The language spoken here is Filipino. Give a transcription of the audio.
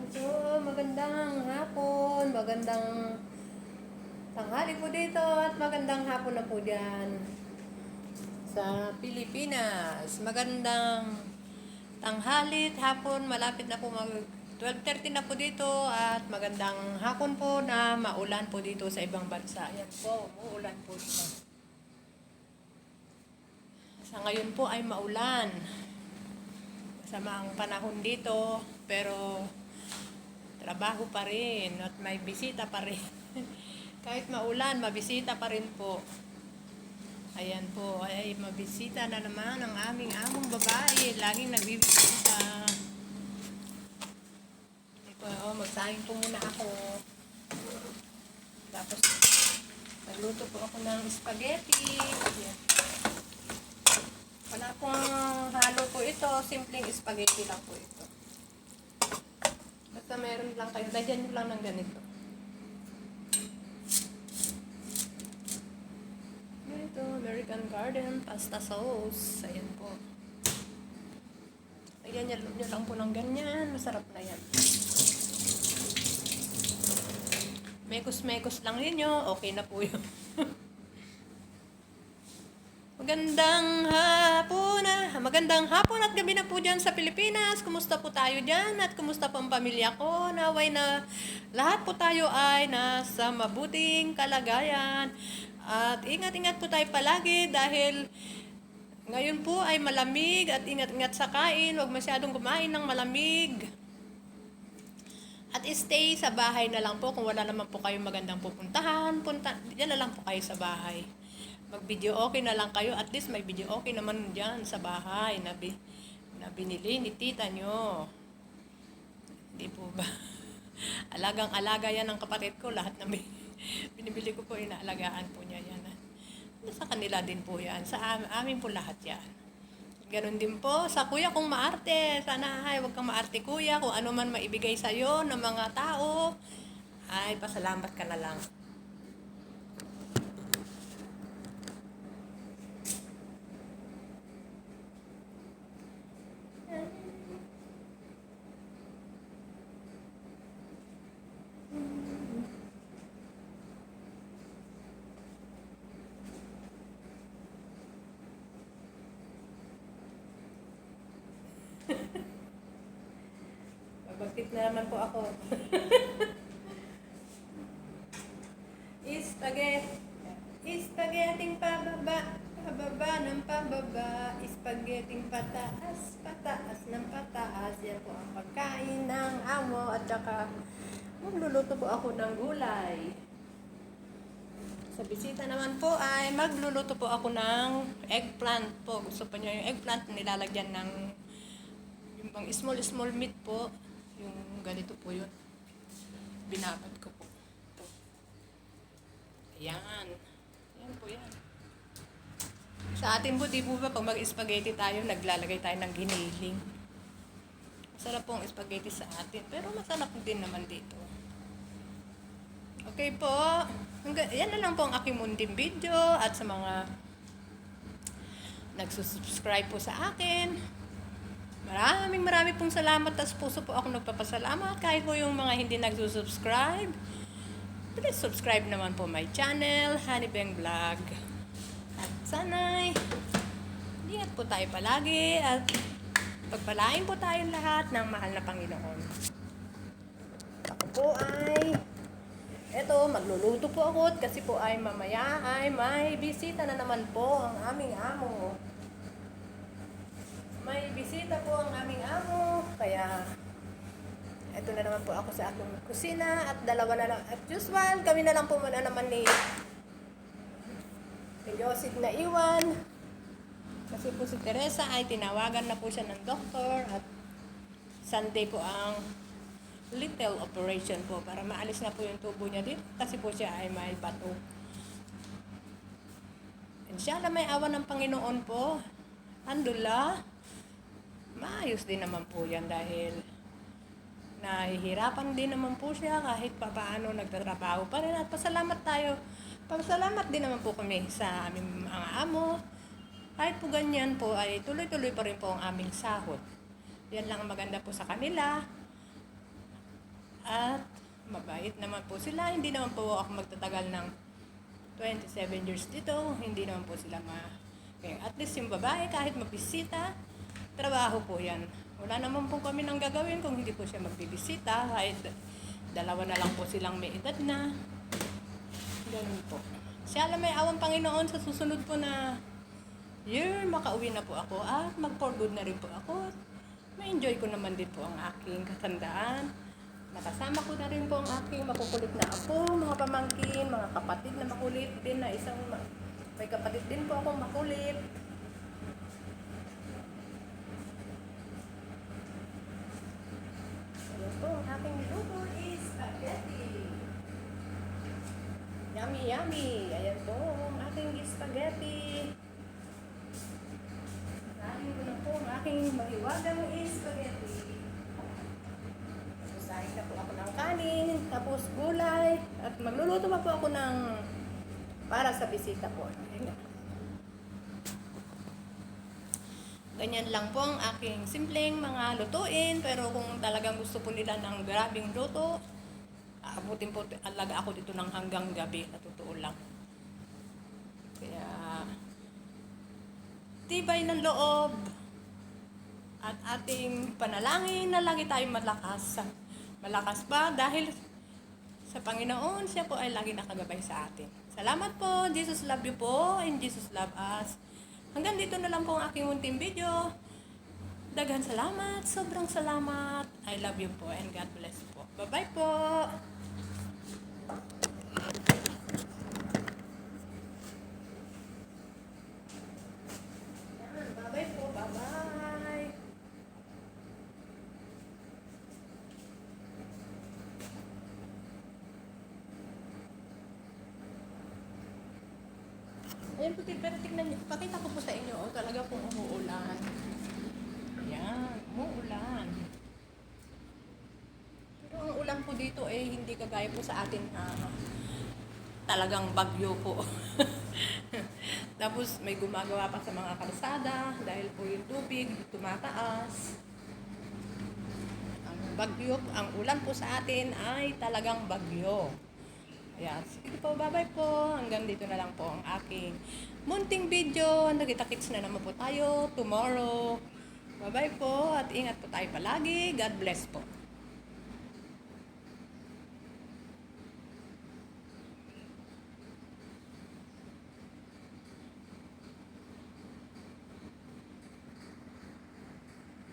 So, magandang hapon, magandang tanghali po dito at magandang hapon na po dyan sa Pilipinas. Magandang tanghali at hapon, malapit na po 12:30 na po dito at magandang hapon po na maulan po dito sa ibang bansa. Ayan po, uulan po dito. Sa ngayon po ay maulan. Masama ang panahon dito, pero trabaho pa rin at may bisita pa rin. Kahit maulan, mabisita pa rin po. Ayan po, ay mabisita na naman ang aming among babae. Laging nagbibisita. Magsahin po muna ako. Tapos, nagluto po ako ng spaghetti. Ayan. Wala pong halo po ito. Simpleng spaghetti lang po ito. Basta meron lang kayo. Lagyan nyo lang ng ganito. Ito, American Garden pasta sauce. Ayan po. Lagyan nyo lang po ng ganyan. Masarap na yan. Mekos-mekos lang ninyo. Okay na po yun. Magandang hapon at gabi na po dyan sa Pilipinas. Kumusta po tayo dyan at kumusta po ang pamilya ko? Naway na lahat po tayo ay nasa mabuting kalagayan. At ingat-ingat po tayo palagi dahil ngayon po ay malamig at ingat-ingat sa kain. Huwag masyadong kumain ng malamig. At stay sa bahay na lang po kung wala naman po kayong magandang pupuntahan. Diyan na lang po kayo sa bahay. Mag-video okay na lang kayo. At least may video okay naman dyan sa bahay na binili ni tita nyo. Hindi po ba? Alagang-alaga yan ng kapatid ko. Lahat na binibili ko po, inaalagaan po niya yan. Sa kanila din po yan. Sa amin po lahat yan. Ganon din po sa kuya kung maarte. Sana ay huwag kang maarte kuya. Kung ano man maibigay sa'yo ng mga tao, ay pasalamat ka na lang. Babagtit na naman po ako. Spaghetting pababa, pababa ng pababa, spaghetting pataas, pataas ng pataas. Yan po ang pagkain ng amo at saka magluluto po ako ng gulay. Sa bisita naman po ay magluluto po ako ng eggplant po. Gusto pa nyo yung eggplant, nilalagyan ng yung pang small meat po. Yung ganito po yun. Binabad ko po. Ito. Ayan. Ayan po yan. Sa atin po, di po ba pag mag-spaghetti tayo, naglalagay tayo ng giniling. Masarap po ang spaghetti sa atin. Pero masarap din naman dito. Okay po. Yan na lang po ang aking munting video. At sa mga nagsusubscribe po sa akin, Maraming pong salamat. Tas puso po ako nagpapasalamat. Kahit po yung mga hindi nagsusubscribe, please subscribe naman po my channel, Honey Beng Vlog. At sana'y ingat po tayo palagi at pagpalain po tayong lahat ng mahal na Panginoon. Ako po ay magluluto po ako kasi po ay mamaya ay may bisita na naman po ang aming amo. May bisita po ang aming amo, kaya ito na naman po ako sa aking kusina at dalawa na lang. At usual, kami na lang po muna naman ni Joseph na iwan. Kasi po si Teresa ay tinawagan na po siya ng doktor at Sunday po ang little operation po para maalis na po yung tubo niya dito kasi po siya ay may bato. Inshallah may awa ng Panginoon po. Alhamdulillah. Maayos din naman po yan dahil nahihirapan din naman po siya kahit paano nagtatrabaho pa rin at pasalamat tayo. Pasalamat din naman po kami sa aming mga amo. Kahit po ganyan po ay tuloy-tuloy pa rin po ang aming sahod. Yan lang ang maganda po sa kanila. At mabait naman po sila. Hindi naman po ako magtatagal ng 27 years dito. Hindi naman po sila kaya at least yung babae kahit mabisita, trabaho po yan. Wala naman po kami nang gagawin kung hindi po siya magbibisita. Kahit dalawa na lang po silang may edad na. Ganun po. Siya lang may awang Panginoon sa susunod po na year, makauwi na po ako at mag-for good na rin po ako. Ma-enjoy ko naman din po ang aking katandaan. Nakasama ko na rin po ang aking makukulit na apo, mga pamangkin, mga kapatid na makulit din na may kapatid din po akong makulit. Ayan po, ang aking niluto is spaghetti. Yummy, yummy. Ayan po, ang aking spaghetti. Sahin ko na po ang aking mahiwagang spaghetti. Sahin na po ako ng kanin, tapos gulay, at magluluto pa po ako ng para sa bisita po. Ganyan lang po ang aking simpleng mga lutuin, pero kung talagang gusto po nila ng grabing luto, aabutin po alaga ako dito ng hanggang gabi, na totoo lang. Kaya tibay ng loob at ating panalangin na lagi tayong malakas. Malakas pa dahil sa Panginoon, siya po ay lagi nakagabay sa atin. Salamat po. Jesus love you po and Jesus love us. Hanggang dito na lang po ang aking munting video. Daghan salamat. Sobrang salamat. I love you po and God bless po. Bye-bye po. Bye-bye po. Bye-bye. Ayan po, pero tignan nyo. Pakita ko po sa inyo. Oh, talaga pong umuulan. Ayan, umuulan. Pero ang ulan po dito hindi kagaya po sa atin talagang bagyo po. Tapos may gumagawa pa sa mga kalsada dahil po yung tubig tumataas. Ang ulan po sa atin ay talagang bagyo. Ayan. Sige po, bye-bye po. Hanggang dito na lang po ang aking munting video. Nagkita-kits na naman po tayo tomorrow. Bye-bye po at ingat po tayo palagi. God bless po.